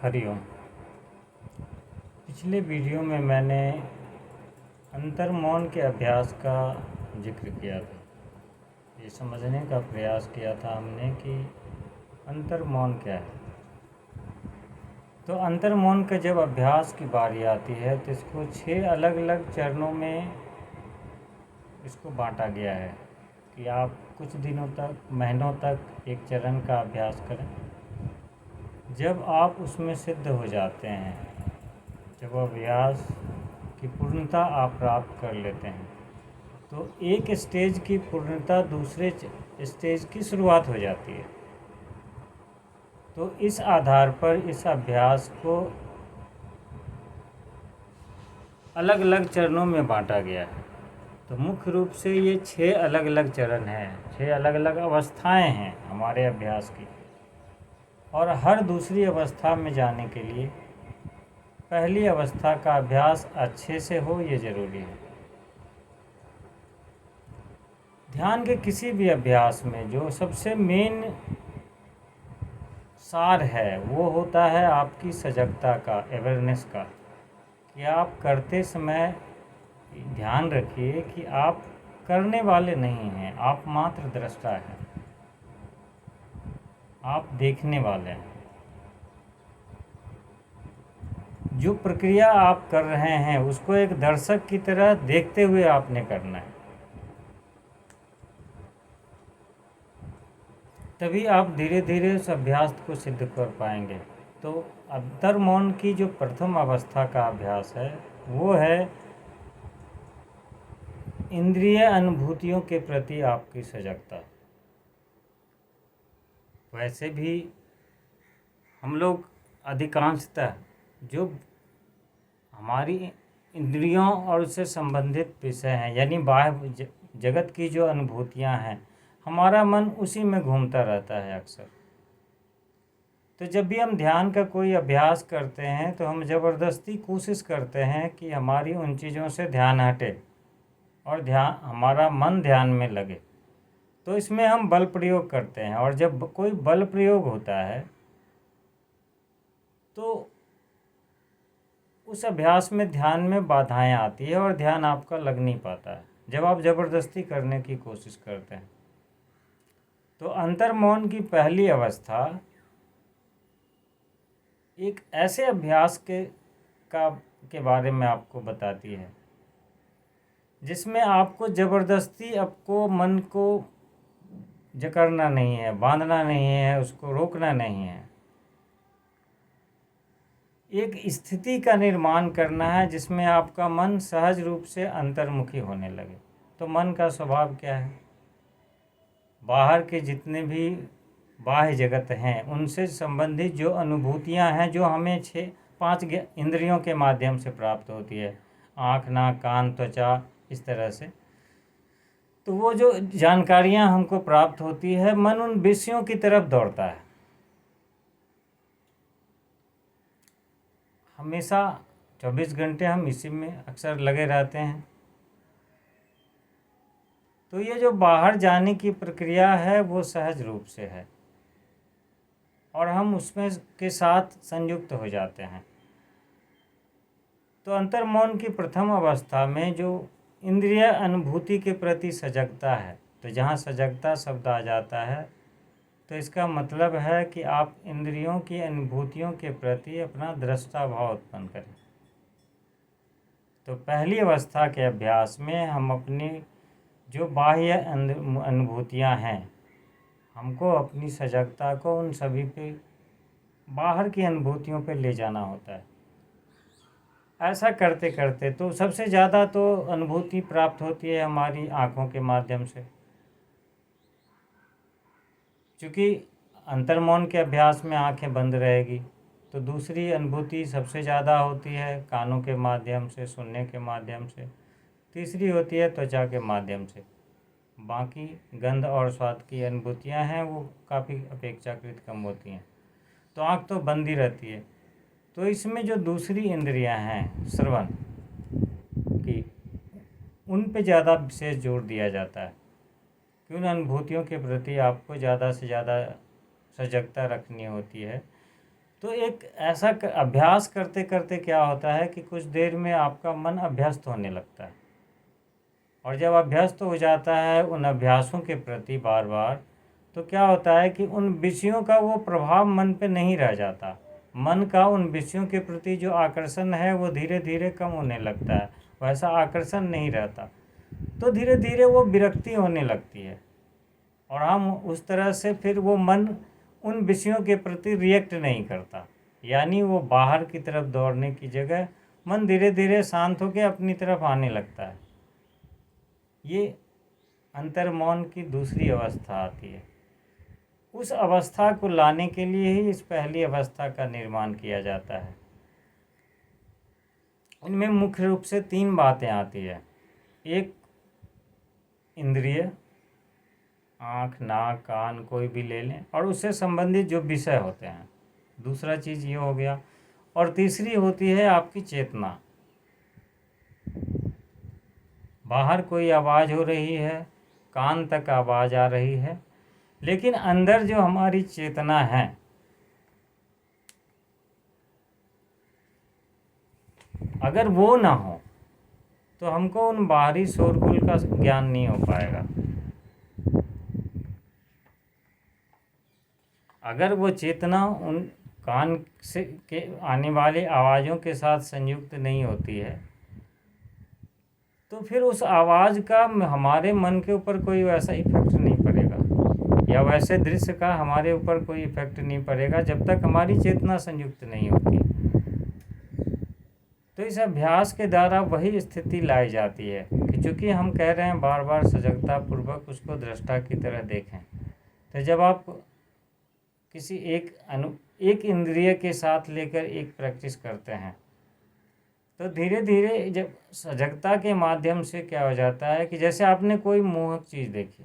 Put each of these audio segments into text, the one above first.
हरिओम। पिछले वीडियो में मैंने अंतर्मौन के अभ्यास का जिक्र किया था। ये समझने का प्रयास किया था हमने कि अंतर्मौन क्या है। तो अंतर्मौन का जब अभ्यास की बारी आती है तो इसको 6 अलग अलग चरणों में इसको बांटा गया है कि आप कुछ दिनों तक, महीनों तक एक चरण का अभ्यास करें। जब आप उसमें सिद्ध हो जाते हैं, जब अभ्यास की पूर्णता आप प्राप्त कर लेते हैं, तो एक स्टेज की पूर्णता दूसरे स्टेज की शुरुआत हो जाती है। तो इस आधार पर इस अभ्यास को अलग अलग चरणों में बांटा गया है। तो मुख्य रूप से ये 6 अलग अलग चरण हैं, 6 अलग अलग अवस्थाएं हैं हमारे अभ्यास की। और हर दूसरी अवस्था में जाने के लिए पहली अवस्था का अभ्यास अच्छे से हो, ये ज़रूरी है। ध्यान के किसी भी अभ्यास में जो सबसे मेन सार है वो होता है आपकी सजगता का, अवेयरनेस का, कि आप करते समय ध्यान रखिए कि आप करने वाले नहीं हैं, आप मात्र दृष्टा हैं, आप देखने वाले हैं। जो प्रक्रिया आप कर रहे हैं उसको एक दर्शक की तरह देखते हुए आपने करना है, तभी आप धीरे धीरे उस अभ्यास को सिद्ध कर पाएंगे। तो अंतर्मौन की जो प्रथम अवस्था का अभ्यास है वो है इंद्रिय अनुभूतियों के प्रति आपकी सजगता। वैसे भी हम लोग अधिकांशतः जो हमारी इंद्रियों और उससे संबंधित विषय हैं, यानी बाह्य जगत की जो अनुभूतियां हैं, हमारा मन उसी में घूमता रहता है अक्सर। तो जब भी हम ध्यान का कोई अभ्यास करते हैं तो हम ज़बरदस्ती कोशिश करते हैं कि हमारी उन चीज़ों से ध्यान हटे और हमारा मन ध्यान में लगे। तो इसमें हम बल प्रयोग करते हैं, और जब कोई बल प्रयोग होता है तो उस अभ्यास में ध्यान में बाधाएं आती है और ध्यान आपका लग नहीं पाता है जब आप ज़बरदस्ती करने की कोशिश करते हैं। तो अंतर्मौन की पहली अवस्था एक ऐसे अभ्यास के बारे में आपको बताती है जिसमें आपको ज़बरदस्ती आपको मन को जकड़ना नहीं है, बांधना नहीं है, उसको रोकना नहीं है। एक स्थिति का निर्माण करना है जिसमें आपका मन सहज रूप से अंतर्मुखी होने लगे। तो मन का स्वभाव क्या है? बाहर के जितने भी बाह्य जगत हैं उनसे संबंधित जो अनुभूतियां हैं, जो हमें 5 इंद्रियों के माध्यम से प्राप्त होती है, आँख, नाक, कान, त्वचा, इस तरह से, तो वो जो जानकारियां हमको प्राप्त होती है, मन उन विषयों की तरफ दौड़ता है। हमेशा 24 घंटे हम इसी में अक्सर लगे रहते हैं। तो ये जो बाहर जाने की प्रक्रिया है वो सहज रूप से है और हम उसमें के साथ संयुक्त हो जाते हैं। तो अंतर्मौन की प्रथम अवस्था में जो इंद्रिय अनुभूति के प्रति सजगता है, तो जहाँ सजगता शब्द आ जाता है तो इसका मतलब है कि आप इंद्रियों की अनुभूतियों के प्रति अपना दृष्टा भाव उत्पन्न करें। तो पहली अवस्था के अभ्यास में हम अपनी जो बाह्य अनुभूतियां हैं, हमको अपनी सजगता को उन सभी पे, बाहर की अनुभूतियों पे ले जाना होता है। ऐसा करते करते तो सबसे ज़्यादा तो अनुभूति प्राप्त होती है हमारी आँखों के माध्यम से, क्योंकि अंतर्मौन के अभ्यास में आंखें बंद रहेगी। तो दूसरी अनुभूति सबसे ज़्यादा होती है कानों के माध्यम से, सुनने के माध्यम से। तीसरी होती है त्वचा के माध्यम से। बाकी गंध और स्वाद की अनुभूतियां हैं वो काफ़ी अपेक्षाकृत कम होती हैं। तो आँख तो बंद ही रहती है। तो इसमें जो दूसरी इंद्रियां हैं श्रवण की, उन पे ज़्यादा विशेष जोर दिया जाता है कि उन अनुभूतियों के प्रति आपको ज़्यादा से ज़्यादा सजगता रखनी होती है। तो एक ऐसा अभ्यास करते करते क्या होता है कि कुछ देर में आपका मन अभ्यस्त होने लगता है, और जब अभ्यस्त हो जाता है उन अभ्यासों के प्रति बार बार, तो क्या होता है कि उन विषयों का वो प्रभाव मन पे नहीं रह जाता। मन का उन विषयों के प्रति जो आकर्षण है वो धीरे धीरे कम होने लगता है, वैसा आकर्षण नहीं रहता। तो धीरे धीरे वो विरक्ति होने लगती है, और हम उस तरह से फिर वो मन उन विषयों के प्रति रिएक्ट नहीं करता, यानी वो बाहर की तरफ दौड़ने की जगह मन धीरे धीरे शांत होकर अपनी तरफ आने लगता है। ये अंतर्मौन की दूसरी अवस्था आती है। उस अवस्था को लाने के लिए ही इस पहली अवस्था का निर्माण किया जाता है। इनमें मुख्य रूप से 3 बातें आती है। एक, इंद्रिय, आँख, नाक, कान कोई भी ले लें, और उससे संबंधित जो विषय होते हैं। दूसरा चीज़ ये हो गया, और तीसरी होती है आपकी चेतना। बाहर कोई आवाज़ हो रही है, कान तक आवाज़ आ रही है, लेकिन अंदर जो हमारी चेतना है, अगर वो ना हो तो हमको उन बाहरी शोरगुल का ज्ञान नहीं हो पाएगा। अगर वो चेतना उन कान से के आने वाली आवाज़ों के साथ संयुक्त नहीं होती है, तो फिर उस आवाज़ का हमारे मन के ऊपर कोई वैसा इफेक्ट नहीं पड़ेगा, या वैसे दृश्य का हमारे ऊपर कोई इफेक्ट नहीं पड़ेगा जब तक हमारी चेतना संयुक्त नहीं होती। तो इस अभ्यास के द्वारा वही स्थिति लाई जाती है कि चूँकि हम कह रहे हैं बार बार सजगता पूर्वक उसको दृष्टा की तरह देखें, तो जब आप किसी एक इंद्रिय के साथ लेकर एक प्रैक्टिस करते हैं, तो धीरे धीरे जब सजगता के माध्यम से क्या हो जाता है कि जैसे आपने कोई मोहक चीज़ देखी,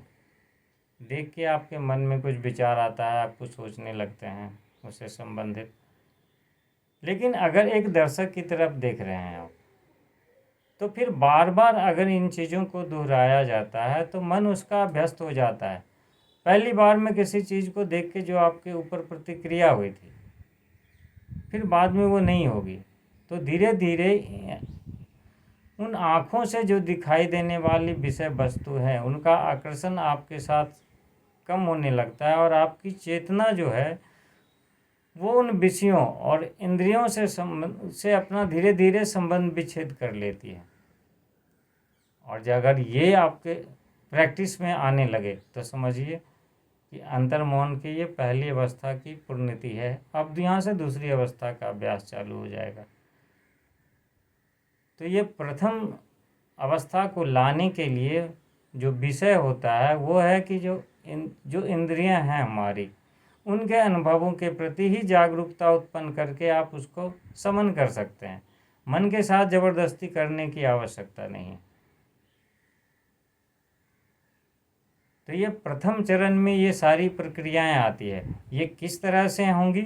देख के आपके मन में कुछ विचार आता है, आप कुछ सोचने लगते हैं उससे संबंधित। लेकिन अगर एक दर्शक की तरफ देख रहे हैं आप, तो फिर बार बार अगर इन चीज़ों को दोहराया जाता है तो मन उसका अभ्यस्त हो जाता है। पहली बार में किसी चीज़ को देख के जो आपके ऊपर प्रतिक्रिया हुई थी, फिर बाद में वो नहीं होगी। तो धीरे धीरे उन आँखों से जो दिखाई देने वाली विषय वस्तु है, उनका आकर्षण आपके साथ कम होने लगता है, और आपकी चेतना जो है वो उन विषयों और इंद्रियों से अपना धीरे धीरे संबंध विच्छेद कर लेती है। और अगर ये आपके प्रैक्टिस में आने लगे तो समझिए कि अंतर्मौन की ये पहली अवस्था की पूर्णति है। अब यहाँ से दूसरी अवस्था का अभ्यास चालू हो जाएगा। तो ये प्रथम अवस्था को लाने के लिए जो विषय होता है वो है कि जो इंद्रियां हैं हमारी, उनके अनुभवों के प्रति ही जागरूकता उत्पन्न करके आप उसको समन कर सकते हैं। मन के साथ ज़बरदस्ती करने की आवश्यकता नहीं है। तो ये प्रथम चरण में ये सारी प्रक्रियाएं आती है। ये किस तरह से होंगी,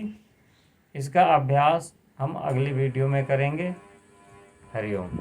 इसका अभ्यास हम अगली वीडियो में करेंगे। हरि ओम।